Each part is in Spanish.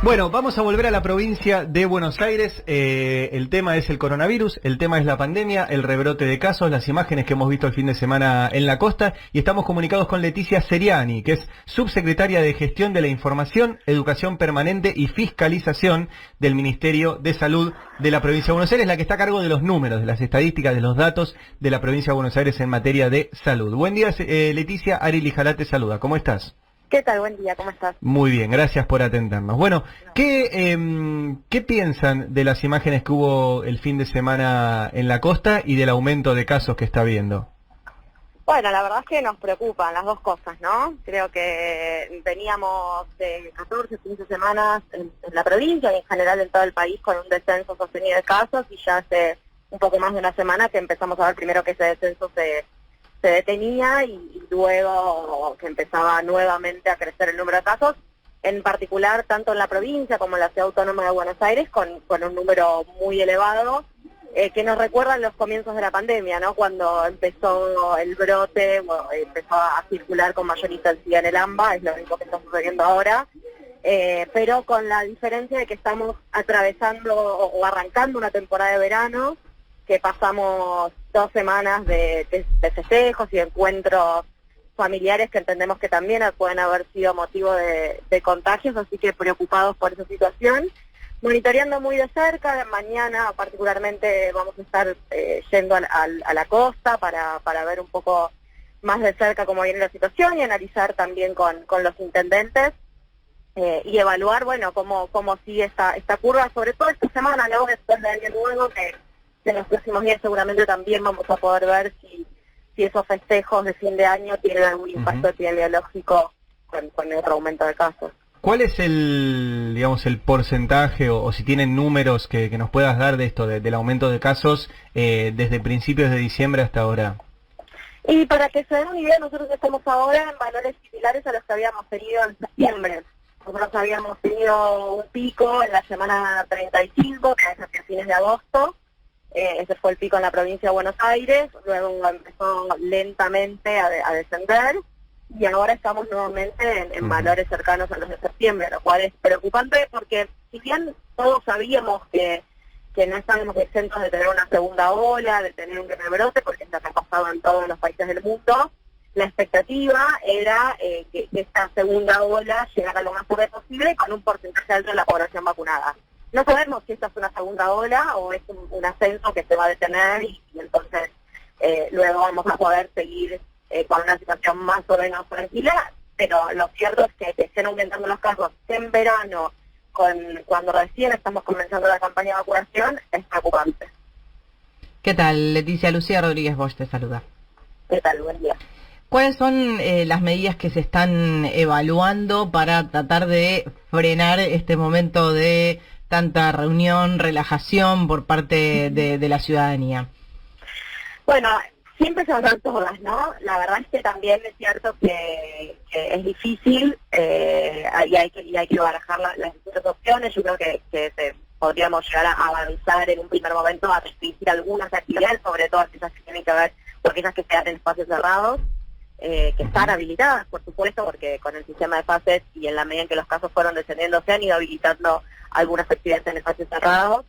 Bueno, vamos a volver a la provincia de Buenos Aires. El tema es el coronavirus, el tema es la pandemia, el rebrote de casos, las imágenes que hemos visto el fin de semana en la costa, y estamos comunicados con Leticia Seriani, que es subsecretaria de Gestión de la Información, Educación Permanente y Fiscalización del Ministerio de Salud de la provincia de Buenos Aires, la que está a cargo de los números, de las estadísticas, de los datos de la provincia de Buenos Aires en materia de salud. Buen día, Leticia. Ari Lijalá te saluda. ¿Cómo estás? ¿Qué tal? Buen día, ¿cómo estás? Muy bien, gracias por atendernos. Bueno, ¿qué piensan de las imágenes que hubo el fin de semana en la costa y del aumento de casos que está habiendo? Bueno, la verdad es que nos preocupan las dos cosas, ¿no? Creo que veníamos de 14, 15 semanas en la provincia y en general en todo el país con un descenso sostenido de casos, y ya hace un poco más de una semana que empezamos a ver primero que ese descenso se detenía y luego que empezaba nuevamente a crecer el número de casos, en particular tanto en la provincia como en la Ciudad Autónoma de Buenos Aires, con un número muy elevado, que nos recuerdan los comienzos de la pandemia, ¿no? Cuando empezó el brote, empezó a circular con mayor intensidad en el AMBA, es lo único que está sucediendo ahora, pero con la diferencia de que estamos atravesando o arrancando una temporada de verano, que pasamos 2 semanas de festejos y de encuentros familiares que entendemos que también pueden haber sido motivo de contagios, así que preocupados por esa situación, monitoreando muy de cerca. Mañana particularmente vamos a estar yendo a la costa para ver un poco más de cerca cómo viene la situación y analizar también con los intendentes y evaluar, bueno, cómo sigue esta curva, sobre todo esta semana, luego después del año nuevo, que en los próximos días seguramente también vamos a poder ver si esos festejos de fin de año tienen algún impacto epidemiológico con el otro aumento de casos. ¿Cuál es el porcentaje o si tienen números que nos puedas dar de esto, del aumento de casos desde principios de diciembre hasta ahora? Y para que se den una idea, nosotros estamos ahora en valores similares a los que habíamos tenido en septiembre. Nosotros habíamos tenido un pico en la semana 35, que es hacia fines de agosto. Ese fue el pico en la provincia de Buenos Aires, luego empezó lentamente a descender y ahora estamos nuevamente en valores cercanos a los de septiembre, lo cual es preocupante porque si bien todos sabíamos que no estábamos exentos de tener una segunda ola, de tener un rebrote, porque es lo que ha pasado en todos los países del mundo, la expectativa era que esta segunda ola llegara lo más breve posible con un porcentaje alto de la población vacunada. No sabemos si esta es una segunda ola o es un ascenso que se va a detener y entonces luego vamos a poder seguir con una situación más o menos tranquila, pero lo cierto es que estén aumentando los casos en verano, cuando recién estamos comenzando la campaña de vacunación, es preocupante. ¿Qué tal, Leticia? Lucía Rodríguez Bosch te saluda. ¿Qué tal? Buen día. ¿Cuáles son las medidas que se están evaluando para tratar de frenar este momento de tanta reunión, relajación por parte de la ciudadanía? Bueno, siempre se van a dar todas, ¿no? La verdad es que también es cierto que es difícil y hay que barajar las distintas opciones. Yo creo que podríamos llegar a avanzar en un primer momento a restringir algunas actividades, sobre todo aquellas que tienen que ver con aquellas que se hacen en espacios cerrados, que están habilitadas, por supuesto, porque con el sistema de fases y en la medida en que los casos fueron descendiendo se han ido habilitando algunas actividades en espacios cerrados,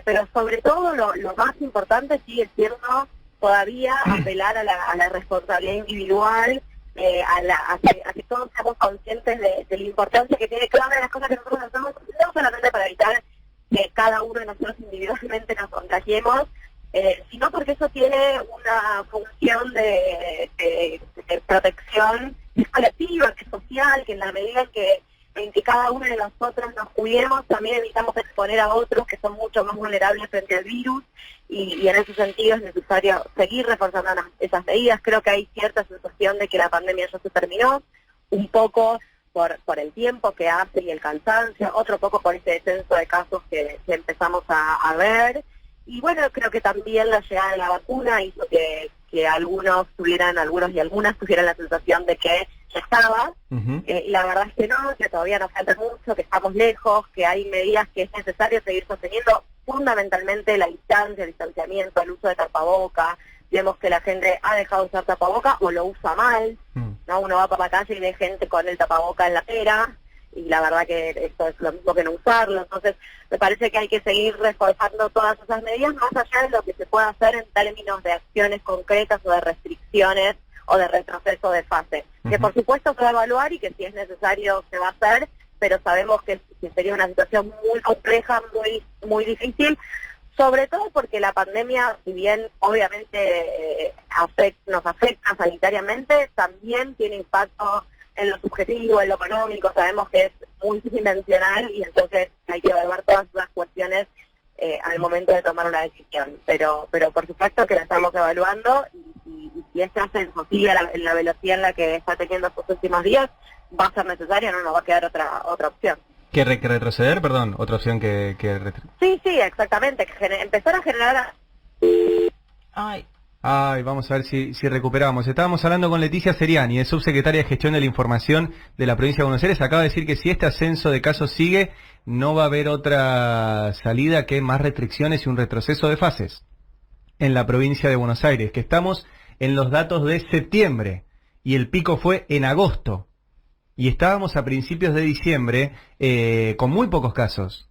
pero sobre todo lo más importante sigue siendo todavía apelar a la responsabilidad individual, a que todos seamos conscientes de la importancia que tiene cada una de las cosas que nosotros hacemos, no solamente para evitar que cada uno de nosotros individualmente nos contagiemos, sino porque eso tiene una función de protección que es colectiva, que es social, que en la medida en que cada uno de nosotros nos cuidemos, también evitamos exponer a otros que son mucho más vulnerables frente al virus, y en ese sentido es necesario seguir reforzando esas medidas. Creo que hay cierta sensación de que la pandemia ya se terminó, un poco por el tiempo que hace y el cansancio, otro poco por ese descenso de casos que empezamos a ver. Y bueno, creo que también la llegada de la vacuna hizo que algunos y algunas tuvieran la sensación de que ya estaba, y la verdad es que no, que todavía nos falta mucho, que estamos lejos, que hay medidas que es necesario seguir sosteniendo, fundamentalmente la distancia, el distanciamiento, el uso de tapaboca. Vemos que la gente ha dejado de usar tapaboca o lo usa mal, ¿no? Uno va por la calle y ve gente con el tapaboca en la pera, y la verdad que esto es lo mismo que no usarlo. Entonces me parece que hay que seguir reforzando todas esas medidas más allá de lo que se pueda hacer en términos de acciones concretas o de restricciones o de retroceso de fase, que por supuesto se va a evaluar y que si es necesario se va a hacer, pero sabemos que sería una situación muy compleja, muy difícil, sobre todo porque la pandemia, si bien obviamente nos afecta sanitariamente, también tiene impacto en lo subjetivo, en lo económico. Sabemos que es multidimensional y entonces hay que evaluar todas esas cuestiones al momento de tomar una decisión. Pero por supuesto que la estamos evaluando y si este ascenso sigue en la velocidad en la que está teniendo estos últimos días, va a ser necesario, no nos va a quedar otra opción. ¿Que retroceder? Perdón, otra opción que Sí, exactamente, empezar a generar... Ay, vamos a ver si recuperamos. Estábamos hablando con Leticia Seriani, es subsecretaria de Gestión de la Información de la Provincia de Buenos Aires. Acaba de decir que si este ascenso de casos sigue, no va a haber otra salida que más restricciones y un retroceso de fases en la Provincia de Buenos Aires, que estamos en los datos de septiembre y el pico fue en agosto. Y estábamos a principios de diciembre con muy pocos casos.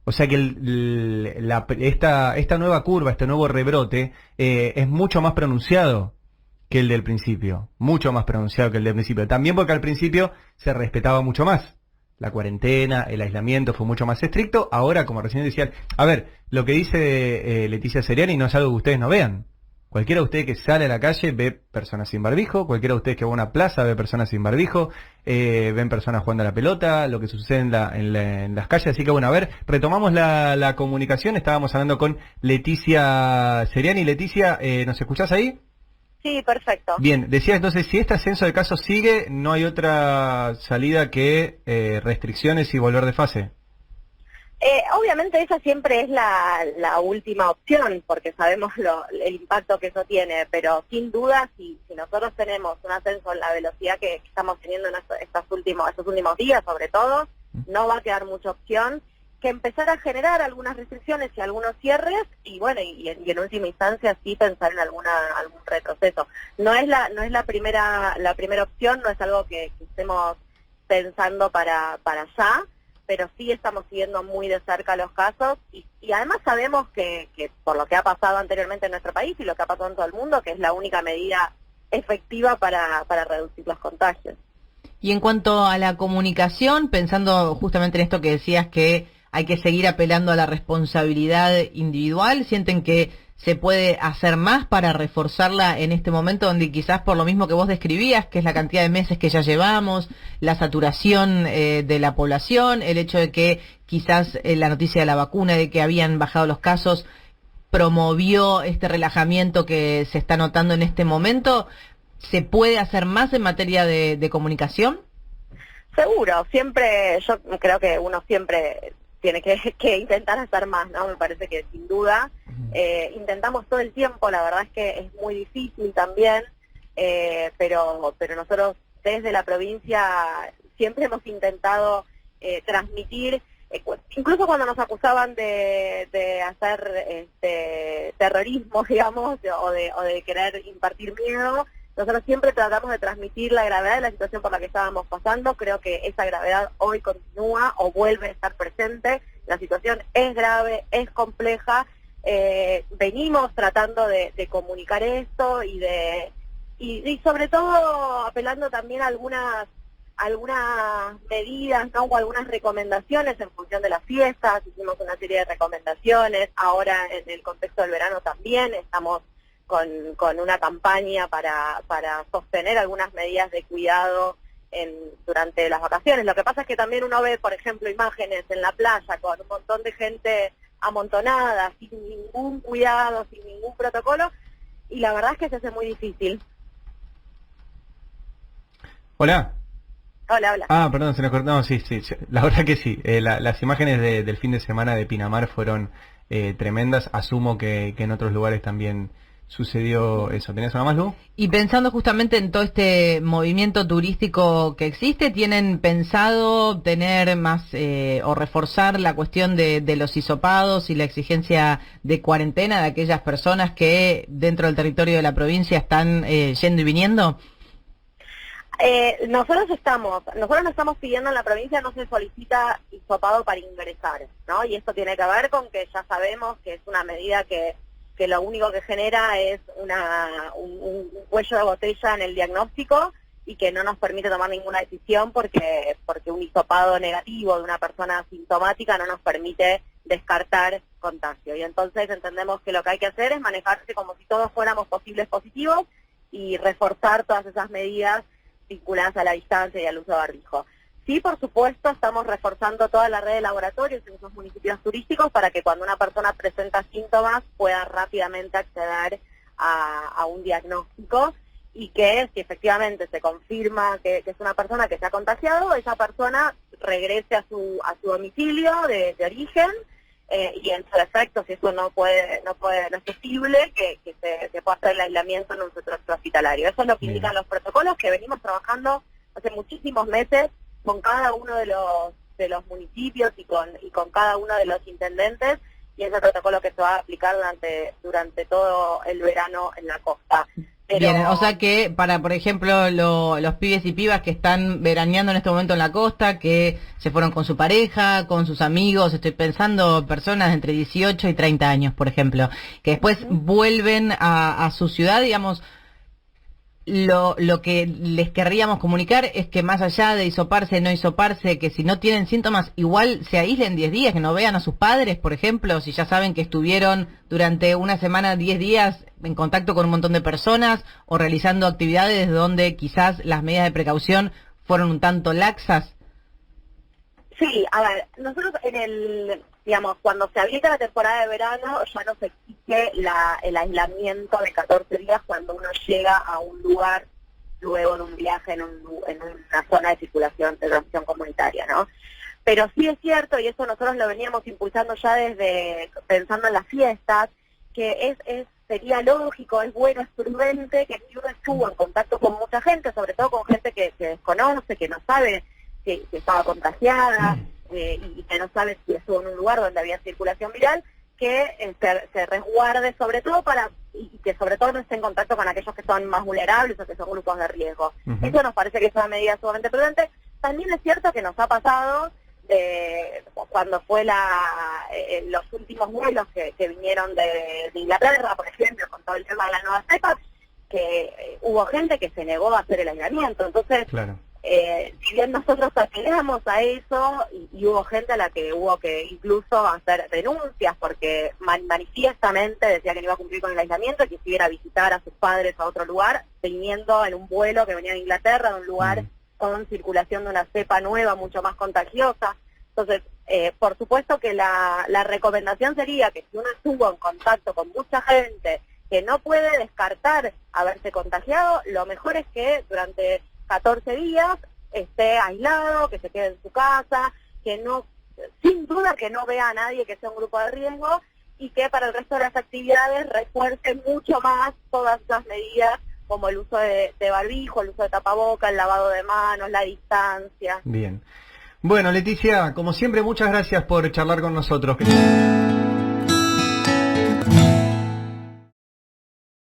O sea que esta nueva curva, este nuevo rebrote, es mucho más pronunciado que el del principio. Mucho más pronunciado que el del principio. También porque al principio se respetaba mucho más. La cuarentena, el aislamiento fue mucho más estricto. Ahora, como recién decían, a ver, lo que dice Leticia Seriani no es algo que ustedes no vean. Cualquiera de ustedes que sale a la calle ve personas sin barbijo, cualquiera de ustedes que va a una plaza ve personas sin barbijo, ven personas jugando a la pelota, lo que sucede en las calles. Así que bueno, a ver, retomamos la comunicación. Estábamos hablando con Leticia Seriani. Leticia, ¿nos escuchás ahí? Sí, perfecto. Bien, decía entonces, si este ascenso de casos sigue, no hay otra salida que restricciones y volver de fase. Obviamente esa siempre es la última opción, porque sabemos el impacto que eso tiene, pero sin duda si nosotros tenemos un ascenso en la velocidad que estamos teniendo en estos últimos días, sobre todo, no va a quedar mucha opción que empezar a generar algunas restricciones y algunos cierres, y bueno, y en última instancia sí pensar en algún retroceso. No es la primera opción, no es algo que estemos pensando para allá, pero sí estamos siguiendo muy de cerca los casos y además sabemos que por lo que ha pasado anteriormente en nuestro país y lo que ha pasado en todo el mundo, que es la única medida efectiva para reducir los contagios. Y en cuanto a la comunicación, pensando justamente en esto que decías, que hay que seguir apelando a la responsabilidad individual, ¿sienten que se puede hacer más para reforzarla en este momento donde quizás por lo mismo que vos describías, que es la cantidad de meses que ya llevamos, la saturación de la población, el hecho de que quizás la noticia de la vacuna, de que habían bajado los casos, promovió este relajamiento que se está notando en este momento? ¿Se puede hacer más en materia de comunicación? Seguro, siempre, yo creo que uno siempre tiene que intentar hacer más, ¿no? Me parece que sin duda intentamos todo el tiempo, la verdad es que es muy difícil también, pero nosotros desde la provincia siempre hemos intentado transmitir, incluso cuando nos acusaban de hacer terrorismo, digamos, o de querer impartir miedo. Nosotros siempre tratamos de transmitir la gravedad de la situación por la que estábamos pasando. Creo que esa gravedad hoy continúa o vuelve a estar presente. La situación es grave, es compleja. Venimos tratando de comunicar esto y sobre todo apelando también a algunas medidas, ¿no? O algunas recomendaciones en función de las fiestas. Hicimos una serie de recomendaciones. Ahora en el contexto del verano también estamos con una campaña para sostener algunas medidas de cuidado durante las vacaciones. Lo que pasa es que también uno ve, por ejemplo, imágenes en la playa con un montón de gente amontonada, sin ningún cuidado, sin ningún protocolo, y la verdad es que se hace muy difícil. Hola. Hola. Ah, perdón, se nos cortó. No, sí, la verdad que sí. Las imágenes del fin de semana de Pinamar fueron tremendas. Asumo que en otros lugares también sucedió eso. ¿Tenías una más, Lu? Y pensando justamente en todo este movimiento turístico que existe, ¿tienen pensado tener más o reforzar la cuestión de los hisopados y la exigencia de cuarentena de aquellas personas que dentro del territorio de la provincia están yendo y viniendo? Nosotros no estamos pidiendo en la provincia, no se solicita hisopado para ingresar, ¿no? Y esto tiene que ver con que ya sabemos que es una medida que lo único que genera es un cuello de botella en el diagnóstico y que no nos permite tomar ninguna decisión porque un hisopado negativo de una persona asintomática no nos permite descartar contagio. Y entonces entendemos que lo que hay que hacer es manejarse como si todos fuéramos posibles positivos y reforzar todas esas medidas vinculadas a la distancia y al uso de barbijo. Sí, por supuesto, estamos reforzando toda la red de laboratorios en esos municipios turísticos para que cuando una persona presenta síntomas pueda rápidamente acceder a un diagnóstico y que si efectivamente se confirma que es una persona que se ha contagiado, esa persona regrese a su domicilio de origen y en su efecto, si eso no es posible, que se pueda hacer el aislamiento en un centro hospitalario. Eso es lo que indican los protocolos que venimos trabajando hace muchísimos meses con cada uno de los municipios y con cada uno de los intendentes, y es el protocolo que se va a aplicar durante todo el verano en la costa. Pero... Bien, o sea que para, por ejemplo, los pibes y pibas que están veraneando en este momento en la costa, que se fueron con su pareja, con sus amigos, estoy pensando personas entre 18 y 30 años, por ejemplo, que después vuelven a su ciudad, digamos, lo que les querríamos comunicar es que más allá de hisoparse, no hisoparse, que si no tienen síntomas, igual se aíslen 10 días, que no vean a sus padres, por ejemplo, si ya saben que estuvieron durante una semana, 10 días en contacto con un montón de personas o realizando actividades donde quizás las medidas de precaución fueron un tanto laxas. Sí, a ver, nosotros cuando se habilita la temporada de verano ya no se exige el aislamiento de 14 días cuando uno llega a un lugar luego de un viaje en una zona de circulación, de transmisión comunitaria, ¿no? Pero sí es cierto, y eso nosotros lo veníamos impulsando ya desde pensando en las fiestas, que sería lógico, es bueno, es prudente que si uno estuvo en contacto con mucha gente, sobre todo con gente que desconoce, que no sabe que estaba contagiada y que no sabe si estuvo en un lugar donde había circulación viral, que se resguarde sobre todo y que sobre todo no esté en contacto con aquellos que son más vulnerables o que son grupos de riesgo. Eso nos parece que es una medida sumamente prudente. También es cierto que nos ha pasado cuando fue los últimos vuelos que vinieron de Inglaterra, por ejemplo, con todo el tema de la nueva cepa, que hubo gente que se negó a hacer el aislamiento. Entonces, claro. Si bien nosotros apelamos a eso y hubo gente a la que hubo que incluso hacer denuncias porque manifiestamente decía que no iba a cumplir con el aislamiento, que quisiera visitar a sus padres a otro lugar, viniendo en un vuelo que venía de Inglaterra, de un lugar con circulación de una cepa nueva mucho más contagiosa. Entonces, por supuesto que la recomendación sería que si uno estuvo en contacto con mucha gente que no puede descartar haberse contagiado, lo mejor es que durante 14 días esté aislado, que se quede en su casa, que no, sin duda que no vea a nadie que sea un grupo de riesgo y que para el resto de las actividades refuerce mucho más todas las medidas como el uso de barbijo, el uso de tapaboca, el lavado de manos, la distancia. Bien. Bueno, Leticia, como siempre, muchas gracias por charlar con nosotros.